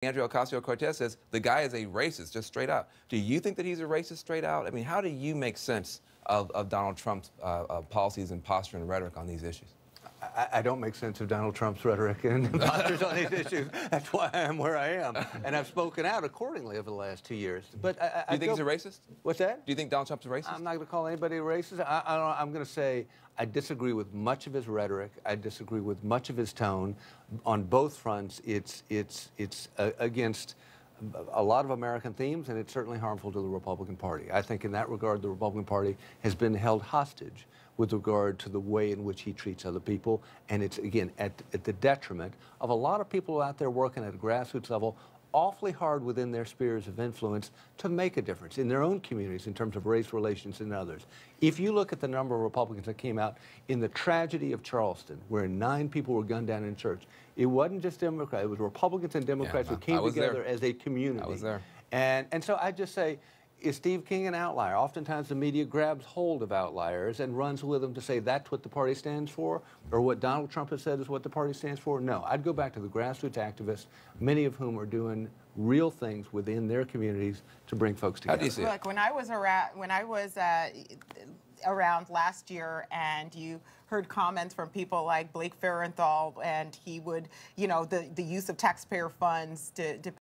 Andrew Ocasio-Cortez says the guy is a racist, just straight out. Do you think that he's a racist straight out? I mean, how do you make sense of Donald Trump's policies and posture and rhetoric on these issues? I don't make sense of Donald Trump's rhetoric and postures on these issues. That's why I am where I am. And I've spoken out accordingly over the last 2 years. But do you think he's a racist? What's that? Do you think Donald Trump's a racist? I'm not going to call anybody a racist. I'm going to say I disagree with much of his rhetoric. I disagree with much of his tone. On both fronts, it's against a lot of American themes, and it's certainly harmful to the Republican Party. I think in that regard, the Republican Party has been held hostage with regard to the way in which he treats other people, and it's, again, at the detriment of a lot of people out there working at a grassroots level, awfully hard within their spheres of influence to make a difference in their own communities in terms of race relations and others. If you look at the number of Republicans that came out in the tragedy of Charleston, where 9 people were gunned down in church, it wasn't just Democrats, it was Republicans and Democrats who came together as a community. I was there. And so I just say, is Steve King an outlier? Oftentimes the media grabs hold of outliers and runs with them to say that's what the party stands for, or what Donald Trump has said is what the party stands for. No, I'd go back to the grassroots activists, many of whom are doing real things within their communities to bring folks together. How do you see it? Look, when I was around last year, and you heard comments from people like Blake Farenthold, and he would, you know, the use of taxpayer funds to